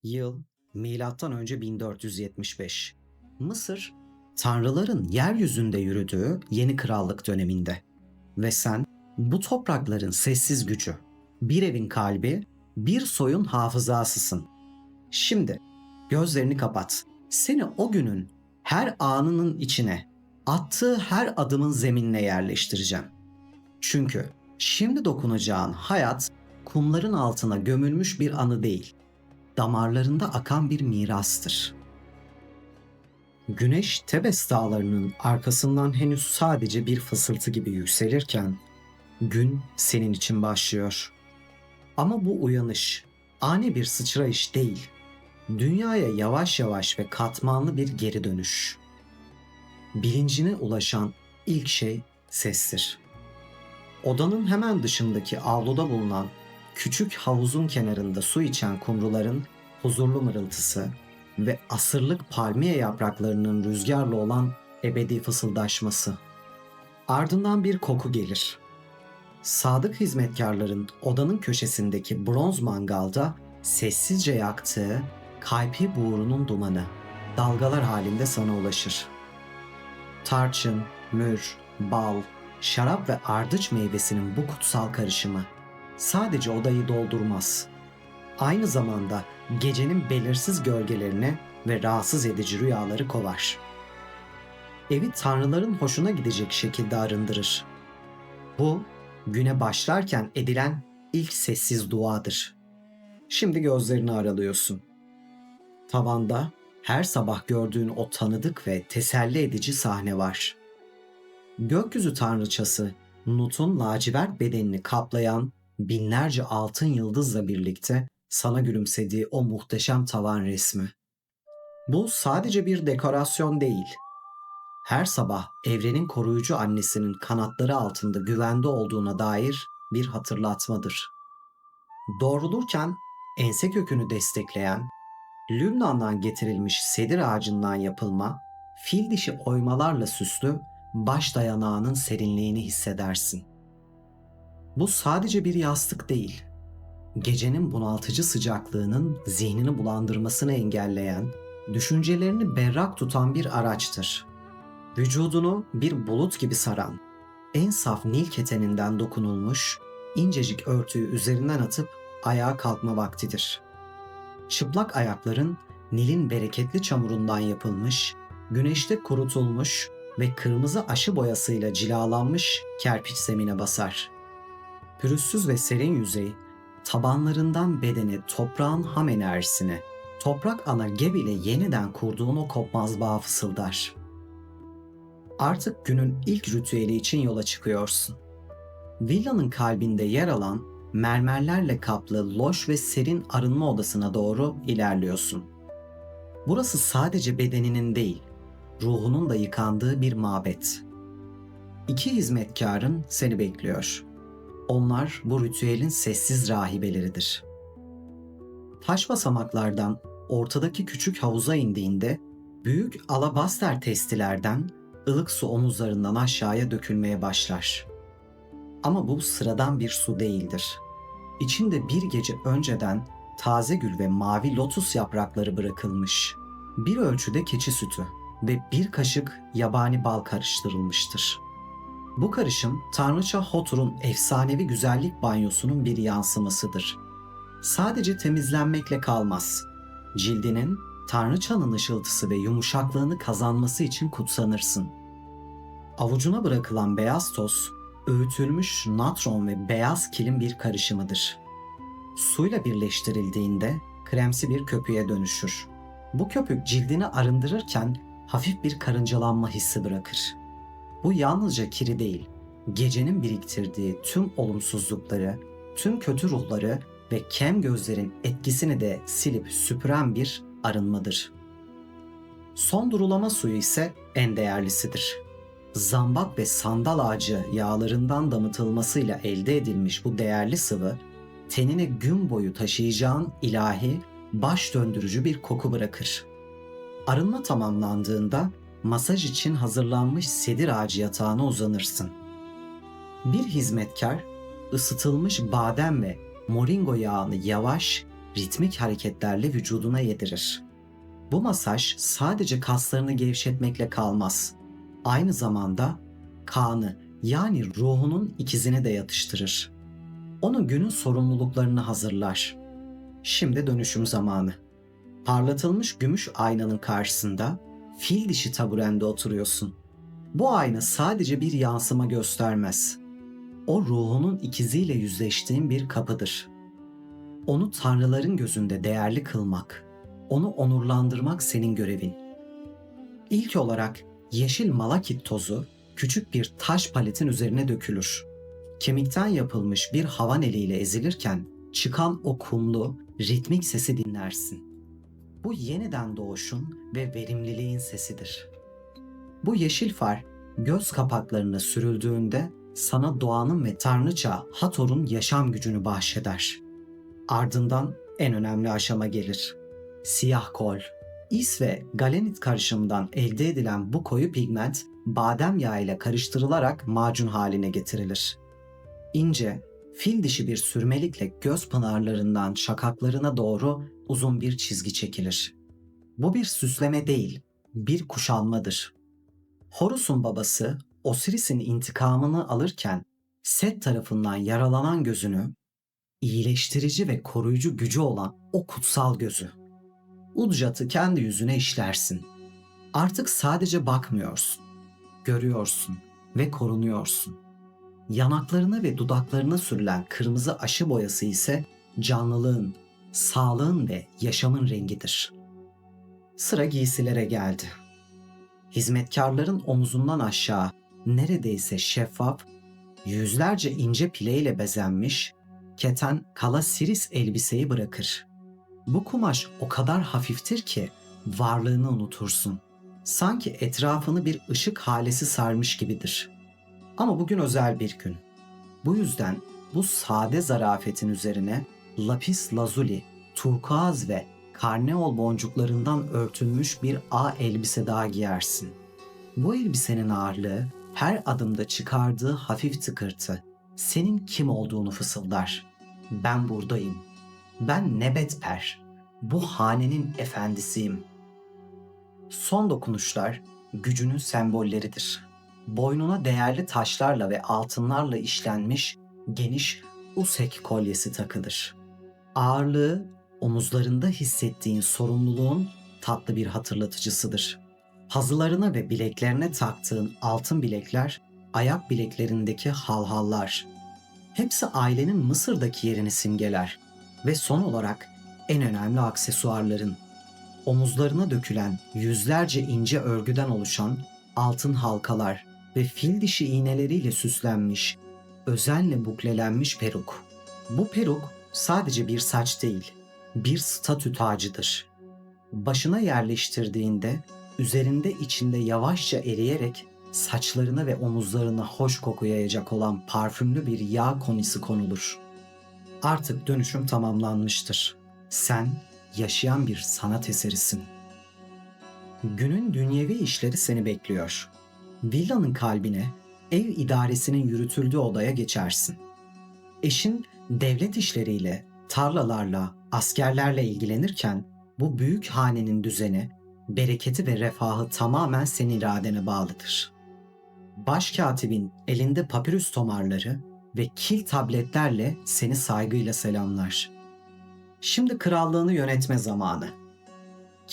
Yıl milattan önce 1475. Mısır, tanrıların yeryüzünde yürüdüğü yeni krallık döneminde. Ve sen bu toprakların sessiz gücü, bir evin kalbi, bir soyun hafızasısın. Şimdi gözlerini kapat. Seni o günün her anının içine, attığı her adımın zeminine yerleştireceğim. Çünkü şimdi dokunacağın hayat kumların altına gömülmüş bir anı değil, damarlarında akan bir mirastır. Güneş Tebes dağlarının arkasından henüz sadece bir fısıltı gibi yükselirken gün senin için başlıyor. Ama bu uyanış ani bir sıçrayış değil, dünyaya yavaş yavaş ve katmanlı bir geri dönüş. Bilincine ulaşan ilk şey sestir. Odanın hemen dışındaki avluda bulunan küçük havuzun kenarında su içen kumruların huzurlu mırıltısı ve asırlık palmiye yapraklarının rüzgarla olan ebedi fısıldaşması. Ardından bir koku gelir. Sadık hizmetkarların odanın köşesindeki bronz mangalda sessizce yaktığı kaypi buğrunun dumanı dalgalar halinde sana ulaşır. Tarçın, mür, bal, şarap ve ardıç meyvesinin bu kutsal karışımı sadece odayı doldurmaz. Aynı zamanda gecenin belirsiz gölgelerini ve rahatsız edici rüyaları kovar. Evi tanrıların hoşuna gidecek şekilde arındırır. Bu, güne başlarken edilen ilk sessiz duadır. Şimdi gözlerini aralıyorsun. Tavanda her sabah gördüğün o tanıdık ve teselli edici sahne var. Gökyüzü tanrıçası Nut'un lacivert bedenini kaplayan binlerce altın yıldızla birlikte sana gülümsediği o muhteşem tavan resmi. Bu sadece bir dekorasyon değil. Her sabah evrenin koruyucu annesinin kanatları altında güvende olduğuna dair bir hatırlatmadır. Doğrulurken ense kökünü destekleyen, Lübnan'dan getirilmiş sedir ağacından yapılma, fil dişi oymalarla süslü baş dayanağının serinliğini hissedersin. Bu sadece bir yastık değil, gecenin bunaltıcı sıcaklığının zihnini bulandırmasını engelleyen, düşüncelerini berrak tutan bir araçtır. Vücudunu bir bulut gibi saran, en saf nil keteninden dokunulmuş, incecik örtüyü üzerinden atıp ayağa kalkma vaktidir. Çıplak ayakların Nil'in bereketli çamurundan yapılmış, güneşte kurutulmuş ve kırmızı aşı boyasıyla cilalanmış kerpiç zemine basar. Pürüzsüz ve serin yüzey, tabanlarından bedene toprağın ham enerjisini, toprak ana Geb ile yeniden kurduğun o kopmaz bağ fısıldar. Artık günün ilk ritüeli için yola çıkıyorsun. Villanın kalbinde yer alan mermerlerle kaplı loş ve serin arınma odasına doğru ilerliyorsun. Burası sadece bedeninin değil, ruhunun da yıkandığı bir mabet. İki hizmetkarın seni bekliyor. Onlar bu ritüelin sessiz rahibeleridir. Taş basamaklardan ortadaki küçük havuza indiğinde büyük alabaster testilerden ılık su omuzlarından aşağıya dökülmeye başlar. Ama bu sıradan bir su değildir. İçinde bir gece önceden taze gül ve mavi lotus yaprakları bırakılmış. Bir ölçüde keçi sütü ve bir kaşık yabani bal karıştırılmıştır. Bu karışım Tanrıça Hotur'un efsanevi güzellik banyosunun bir yansımasıdır. Sadece temizlenmekle kalmaz. Cildinin Tanrıçanın ışıltısı ve yumuşaklığını kazanması için kutsanırsın. Avucuna bırakılan beyaz toz, öğütülmüş natron ve beyaz kilim bir karışımıdır. Suyla birleştirildiğinde kremsi bir köpüğe dönüşür. Bu köpük cildini arındırırken hafif bir karıncalanma hissi bırakır. Bu yalnızca kiri değil, gecenin biriktirdiği tüm olumsuzlukları, tüm kötü ruhları ve kem gözlerin etkisini de silip süpüren bir arınmadır. Son durulama suyu ise en değerlisidir. Zambak ve sandal ağacı yağlarından damıtılmasıyla elde edilmiş bu değerli sıvı, tenine gün boyu taşıyacağın ilahi, baş döndürücü bir koku bırakır. Arınma tamamlandığında masaj için hazırlanmış sedir ağacı yatağına uzanırsın. Bir hizmetkar ısıtılmış badem ve moringo yağını yavaş, ritmik hareketlerle vücuduna yedirir. Bu masaj sadece kaslarını gevşetmekle kalmaz. Aynı zamanda Kaan'ı, yani ruhunun ikizini de yatıştırır. Onu günün sorumluluklarını hazırlar. Şimdi dönüşüm zamanı. Parlatılmış gümüş aynanın karşısında fil dişi taburende oturuyorsun. Bu ayna sadece bir yansıma göstermez. O ruhunun ikiziyle yüzleştiğin bir kapıdır. Onu tanrıların gözünde değerli kılmak, onu onurlandırmak senin görevin. İlk olarak yeşil malakit tozu küçük bir taş paletin üzerine dökülür. Kemikten yapılmış bir havan eliyle ezilirken çıkan o kumlu, ritmik sesi dinlersin. Bu yeniden doğuşun ve verimliliğin sesidir. Bu yeşil far göz kapaklarına sürüldüğünde sana doğanın ve tanrıça Hathor'un yaşam gücünü bahşeder. Ardından en önemli aşama gelir. Siyah kol. İs ve galenit karışımından elde edilen bu koyu pigment badem yağı ile karıştırılarak macun haline getirilir. İnce, fil dişi bir sürmelikle göz pınarlarından şakaklarına doğru uzun bir çizgi çekilir. Bu bir süsleme değil, bir kuşanmadır. Horus'un babası Osiris'in intikamını alırken Set tarafından yaralanan gözünü, iyileştirici ve koruyucu gücü olan o kutsal gözü, Udjat'ı kendi yüzüne işlersin. Artık sadece bakmıyorsun, görüyorsun ve korunuyorsun. Yanaklarına ve dudaklarına sürülen kırmızı aşı boyası ise canlılığın, sağlığın ve yaşamın rengidir. Sıra giysilere geldi. Hizmetkarların omuzundan aşağı neredeyse şeffaf, yüzlerce ince pileyle bezenmiş, keten kala siris elbiseyi bırakır. Bu kumaş o kadar hafiftir ki varlığını unutursun. Sanki etrafını bir ışık halesi sarmış gibidir. Ama bugün özel bir gün. Bu yüzden bu sade zarafetin üzerine lapis lazuli, turkuaz ve karneol boncuklarından örtülmüş bir ağ elbise daha giyersin. Bu elbisenin ağırlığı her adımda çıkardığı hafif tıkırtı senin kim olduğunu fısıldar. Ben buradayım. Ben Nebetper. Bu hanenin efendisiyim. Son dokunuşlar gücünün sembolleridir. Boynuna değerli taşlarla ve altınlarla işlenmiş geniş usek kolyesi takılır. Ağırlığı omuzlarında hissettiğin sorumluluğun tatlı bir hatırlatıcısıdır. Pazılarına ve bileklerine taktığın altın bilekler, ayak bileklerindeki halhallar. Hepsi ailenin Mısır'daki yerini simgeler ve son olarak en önemli aksesuarların. Omuzlarına dökülen yüzlerce ince örgüden oluşan altın halkalar ve fil dişi iğneleriyle süslenmiş, özenle buklelenmiş peruk. Bu peruk sadece bir saç değil, bir statü tacıdır. Başına yerleştirdiğinde üzerinde içinde yavaşça eriyerek saçlarına ve omuzlarına hoş koku yayacak olan parfümlü bir yağ konisi konulur. Artık dönüşüm tamamlanmıştır. Sen yaşayan bir sanat eserisin. Günün dünyevi işleri seni bekliyor. Villanın kalbine, ev idaresinin yürütüldüğü odaya geçersin. Eşin devlet işleriyle, tarlalarla, askerlerle ilgilenirken bu büyük hanenin düzeni, bereketi ve refahı tamamen senin iradene bağlıdır. Başkatibin elinde papirüs tomarları ve kil tabletlerle seni saygıyla selamlar. Şimdi krallığını yönetme zamanı.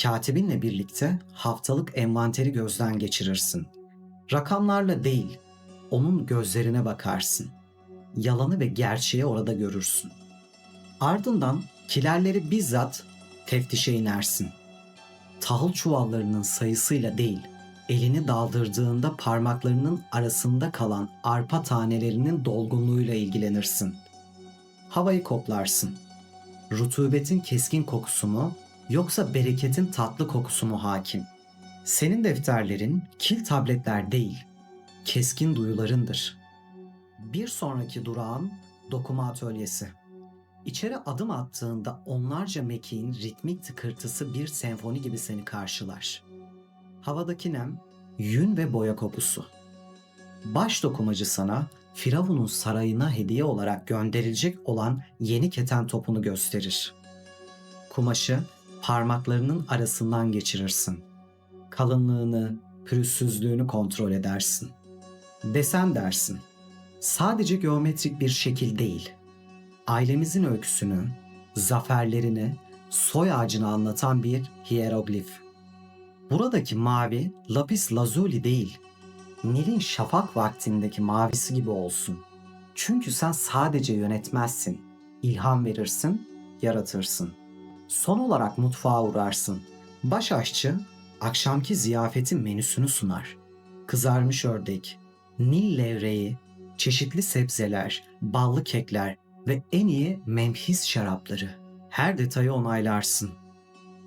Katibinle birlikte haftalık envanteri gözden geçirirsin. Rakamlarla değil, onun gözlerine bakarsın. Yalanı ve gerçeği orada görürsün. Ardından kilerleri bizzat teftişe inersin. Tahıl çuvallarının sayısıyla değil, elini daldırdığında parmaklarının arasında kalan arpa tanelerinin dolgunluğuyla ilgilenirsin. Havayı koklarsın. Rutubetin keskin kokusu mu, yoksa bereketin tatlı kokusu mu hakim? Senin defterlerin kil tabletler değil, keskin duyularındır. Bir sonraki durağın dokuma atölyesi. İçeri adım attığında onlarca mekiğin ritmik tıkırtısı bir senfoni gibi seni karşılar. Havadaki nem, yün ve boya kokusu. Baş dokumacı sana Firavun'un sarayına hediye olarak gönderilecek olan yeni keten topunu gösterir. Kumaşı parmaklarının arasından geçirirsin. Kalınlığını, pürüzsüzlüğünü kontrol edersin. Desen dersin. Sadece geometrik bir şekil değil, ailemizin öyküsünü, zaferlerini, soy ağacını anlatan bir hieroglif. Buradaki mavi lapis lazuli değil, Nil'in şafak vaktindeki mavisi gibi olsun. Çünkü sen sadece yönetmezsin, ilham verirsin, yaratırsın. Son olarak mutfağa uğrarsın. Baş aşçı akşamki ziyafetin menüsünü sunar. Kızarmış ördek, Nil levreği, çeşitli sebzeler, ballı kekler ve en iyi Memphis şarapları. Her detayı onaylarsın.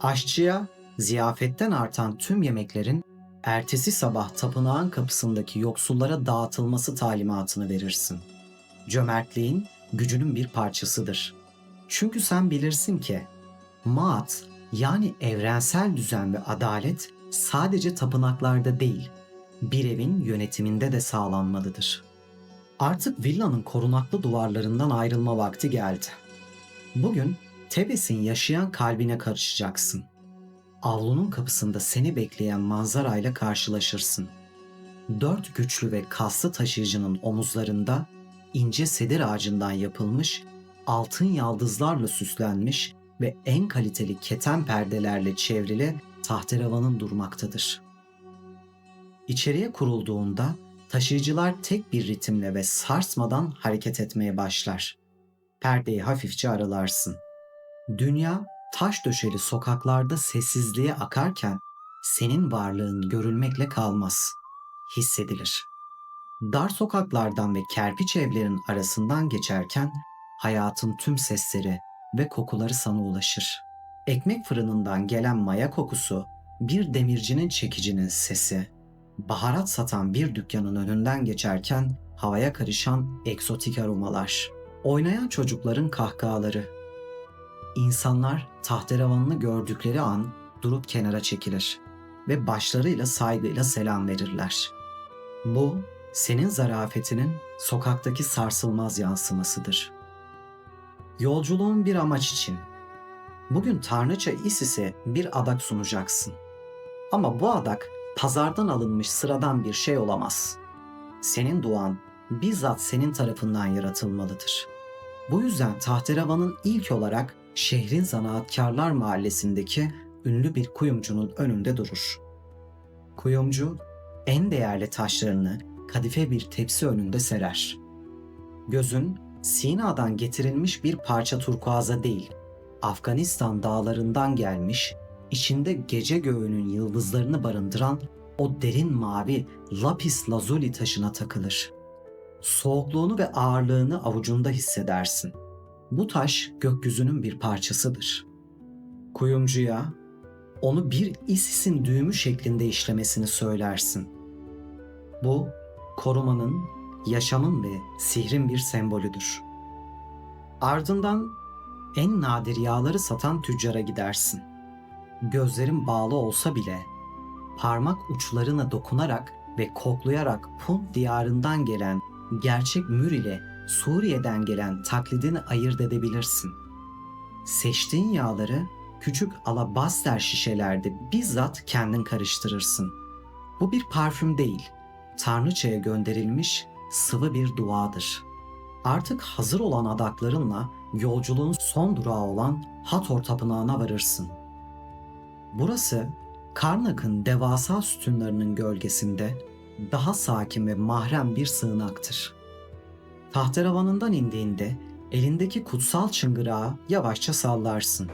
Aşçıya ziyafetten artan tüm yemeklerin ertesi sabah tapınağın kapısındaki yoksullara dağıtılması talimatını verirsin. Cömertliğin gücünün bir parçasıdır. Çünkü sen bilirsin ki Maat, yani evrensel düzen ve adalet sadece tapınaklarda değil, bir evin yönetiminde de sağlanmalıdır. Artık villanın korunaklı duvarlarından ayrılma vakti geldi. Bugün Tebes'in yaşayan kalbine karışacaksın. Avlunun kapısında seni bekleyen manzarayla karşılaşırsın. 4 güçlü ve kaslı taşıyıcının omuzlarında ince sedir ağacından yapılmış, altın yaldızlarla süslenmiş ve en kaliteli keten perdelerle çevrili tahterevanın durmaktadır. İçeriye kurulduğunda taşıyıcılar tek bir ritimle ve sarsmadan hareket etmeye başlar. Perdeyi hafifçe aralarsın. Dünya taş döşeli sokaklarda sessizliğe akarken senin varlığın görülmekle kalmaz, hissedilir. Dar sokaklardan ve kerpiç evlerin arasından geçerken hayatın tüm sesleri ve kokuları sana ulaşır. Ekmek fırınından gelen maya kokusu, bir demircinin çekicinin sesi, baharat satan bir dükkanın önünden geçerken havaya karışan egzotik aromalar, oynayan çocukların kahkahaları. İnsanlar tahterevanını gördükleri an durup kenara çekilir ve başlarıyla saygıyla selam verirler. Bu, senin zarafetinin sokaktaki sarsılmaz yansımasıdır. Yolculuğun bir amaç için. Bugün Tanrıça Isis'e bir adak sunacaksın. Ama bu adak pazardan alınmış sıradan bir şey olamaz. Senin duan bizzat senin tarafından yaratılmalıdır. Bu yüzden tahterevanın ilk olarak şehrin Zanaatkarlar Mahallesi'ndeki ünlü bir kuyumcunun önünde durur. Kuyumcu en değerli taşlarını kadife bir tepsi önünde serer. Gözün Sina'dan getirilmiş bir parça turkuaza değil, Afganistan dağlarından gelmiş, içinde gece göğünün yıldızlarını barındıran o derin mavi lapis lazuli taşına takılır. Soğukluğunu ve ağırlığını avucunda hissedersin. Bu taş gökyüzünün bir parçasıdır. Kuyumcuya onu bir Isis'in düğümü şeklinde işlemesini söylersin. Bu korumanın, yaşamın ve sihrin bir sembolüdür. Ardından en nadir yağları satan tüccara gidersin. Gözlerin bağlı olsa bile parmak uçlarına dokunarak ve koklayarak Punt diyarından gelen gerçek mür ile Suriye'den gelen taklidini ayırt edebilirsin. Seçtiğin yağları küçük alabaster şişelerde bizzat kendin karıştırırsın. Bu bir parfüm değil, Tanrıçaya gönderilmiş sıvı bir duadır. Artık hazır olan adaklarınla yolculuğun son durağı olan Hathor Tapınağı'na varırsın. Burası Karnak'ın devasa sütunlarının gölgesinde daha sakin ve mahrem bir sığınaktır. Tahterevanından indiğinde elindeki kutsal çıngırağı yavaşça sallarsın.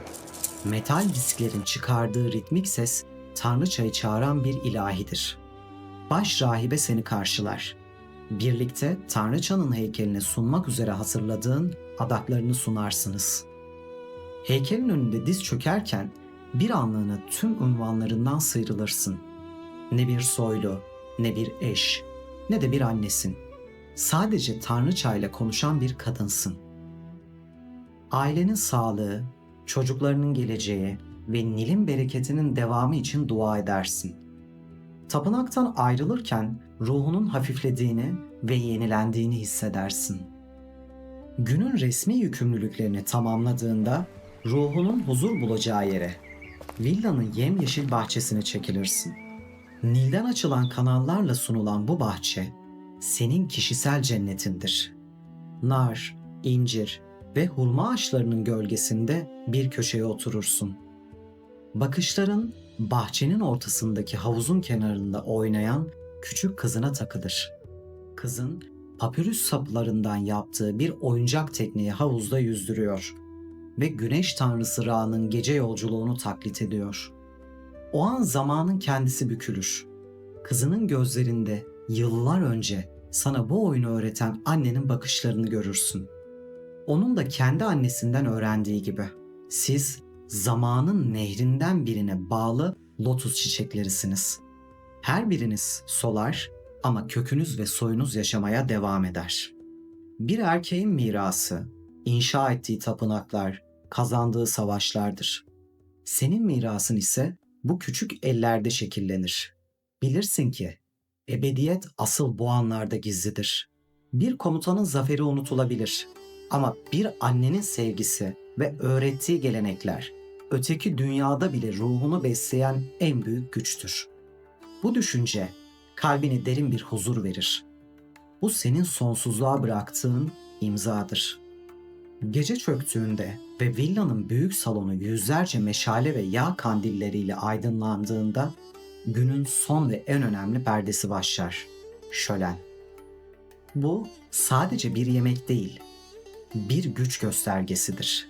Metal disklerin çıkardığı ritmik ses Tanrıçayı çağıran bir ilahidir. Baş rahibe seni karşılar. Birlikte Tanrıçanın heykeline sunmak üzere hazırladığın adaklarını sunarsınız. Heykelin önünde diz çökerken bir anlığına tüm unvanlarından sıyrılırsın. Ne bir soylu, ne bir eş, ne de bir annesin. Sadece Tanrıçayla konuşan bir kadınsın. Ailenin sağlığı, çocuklarının geleceği ve Nil'in bereketinin devamı için dua edersin. Tapınaktan ayrılırken ruhunun hafiflediğini ve yenilendiğini hissedersin. Günün resmi yükümlülüklerini tamamladığında Ruhunun huzur bulacağı yere, villanın yemyeşil bahçesine çekilirsin. Nilden açılan kanallarla sunulan bu bahçe, senin kişisel cennetindir. Nar, incir ve hurma ağaçlarının gölgesinde bir köşeye oturursun. Bakışların bahçenin ortasındaki havuzun kenarında oynayan küçük kızına takılır. Kızın papyrus saplarından yaptığı bir oyuncak tekneyi havuzda yüzdürüyor ve güneş tanrısı Ra'nın gece yolculuğunu taklit ediyor. O an zamanın kendisi bükülür. Kızının gözlerinde yıllar önce sana bu oyunu öğreten annenin bakışlarını görürsün. Onun da kendi annesinden öğrendiği gibi. Siz zamanın nehrinden birine bağlı lotus çiçeklerisiniz. Her biriniz solar ama kökünüz ve soyunuz yaşamaya devam eder. Bir erkeğin mirası, inşa ettiği tapınaklar, kazandığı savaşlardır. Senin mirasın ise bu küçük ellerde şekillenir. Bilirsin ki ebediyet asıl bu anlarda gizlidir. Bir komutanın zaferi unutulabilir ama bir annenin sevgisi ve öğrettiği gelenekler öteki dünyada bile ruhunu besleyen en büyük güçtür. Bu düşünce kalbine derin bir huzur verir. Bu senin sonsuzluğa bıraktığın imzadır. Gece çöktüğünde ve villanın büyük salonu yüzlerce meşale ve yağ kandilleriyle aydınlandığında günün son ve en önemli perdesi başlar. Şölen. Bu sadece bir yemek değil, bir güç göstergesidir.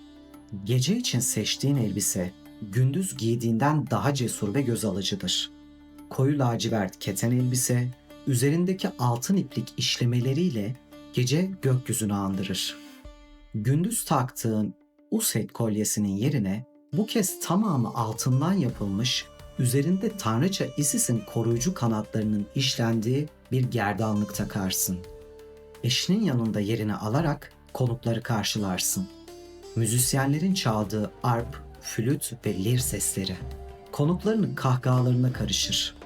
Gece için seçtiğin elbise gündüz giydiğinden daha cesur ve göz alıcıdır. Koyu lacivert keten elbise, üzerindeki altın iplik işlemeleriyle gece gökyüzünü andırır. Gündüz taktığın Uset kolyesinin yerine bu kez tamamı altından yapılmış, üzerinde tanrıça Isis'in koruyucu kanatlarının işlendiği bir gerdanlık takarsın. Eşinin yanında yerini alarak konukları karşılarsın. Müzisyenlerin çaldığı arp, flüt ve lir sesleri konuklarının kahkahalarına karışır.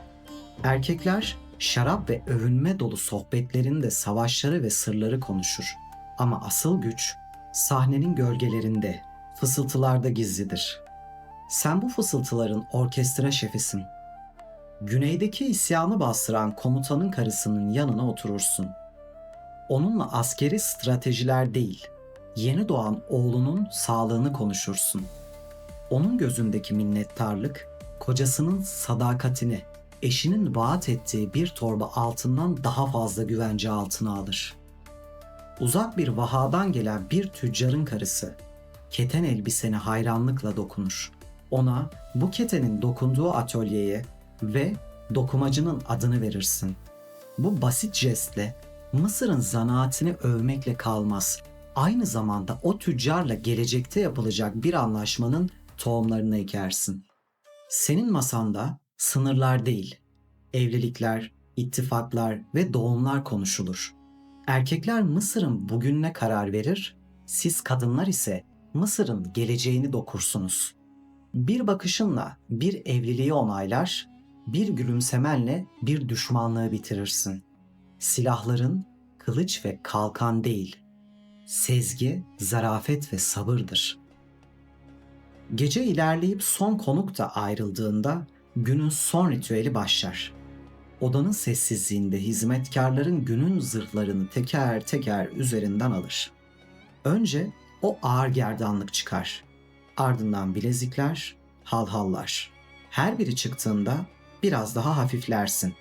Erkekler şarap ve övünme dolu sohbetlerinde savaşları ve sırları konuşur. Ama asıl güç sahnenin gölgelerinde, fısıltılarda gizlidir. Sen bu fısıltıların orkestra şefisin. Güneydeki isyanı bastıran komutanın karısının yanına oturursun. Onunla askeri stratejiler değil, yeni doğan oğlunun sağlığını konuşursun. Onun gözündeki minnettarlık, kocasının sadakatini, eşinin vaat ettiği bir torba altından daha fazla güvence altına alır. Uzak bir vahadan gelen bir tüccarın karısı, keten elbisene hayranlıkla dokunur. Ona bu ketenin dokunduğu atölyeye ve dokumacının adını verirsin. Bu basit jestle Mısır'ın zanaatini övmekle kalmaz. Aynı zamanda o tüccarla gelecekte yapılacak bir anlaşmanın tohumlarını ekersin. Senin masanda sınırlar değil, evlilikler, ittifaklar ve doğumlar konuşulur. Erkekler Mısır'ın bugününe karar verir, siz kadınlar ise Mısır'ın geleceğini dokursunuz. Bir bakışınla bir evliliği onaylar, bir gülümsemenle bir düşmanlığı bitirirsin. Silahların kılıç ve kalkan değil, sezgi, zarafet ve sabırdır. Gece ilerleyip son konuk da ayrıldığında günün son ritüeli başlar. Odanın sessizliğinde hizmetkarların günün zırhlarını teker teker üzerinden alır. Önce o ağır gerdanlık çıkar. Ardından bilezikler, halhallar. Her biri çıktığında biraz daha hafiflersin.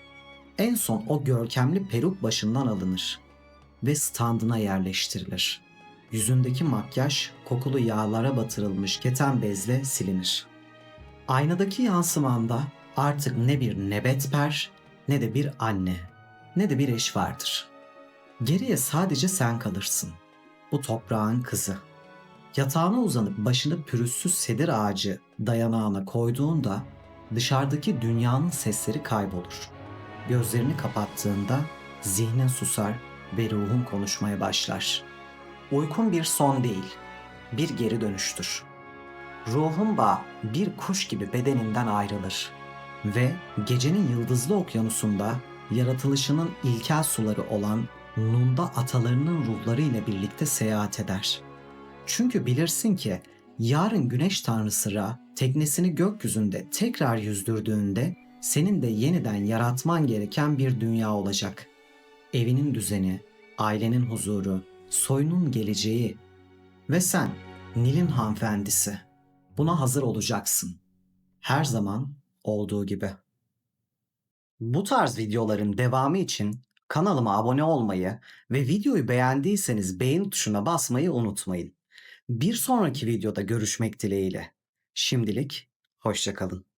En son o görkemli peruk başından alınır ve standına yerleştirilir. Yüzündeki makyaj kokulu yağlara batırılmış keten bezle silinir. Aynadaki yansımanda artık ne bir nebetper, ne de bir anne, ne de bir eş vardır. Geriye sadece sen kalırsın. Bu toprağın kızı. Yatağına uzanıp başını pürüzsüz sedir ağacı dayanağına koyduğunda dışarıdaki dünyanın sesleri kaybolur. Gözlerini kapattığında zihnin susar ve ruhun konuşmaya başlar. Uykun bir son değil, bir geri dönüştür. Ruhun bir kuş gibi bedeninden ayrılır ve gecenin yıldızlı okyanusunda yaratılışının ilkel suları olan Nun'da atalarının ruhları ile birlikte seyahat eder. Çünkü bilirsin ki Yarın güneş tanrısı Ra teknesini gökyüzünde tekrar yüzdürdüğünde senin de yeniden yaratman gereken bir dünya olacak. Evinin düzeni, ailenin huzuru, soyunun geleceği ve sen Nil'in hanımefendisi. Buna hazır olacaksın. Her zaman olduğu gibi. Bu tarz videoların devamı için kanalıma abone olmayı ve videoyu beğendiyseniz beğen tuşuna basmayı unutmayın. Bir sonraki videoda görüşmek dileğiyle. Şimdilik hoşça kalın.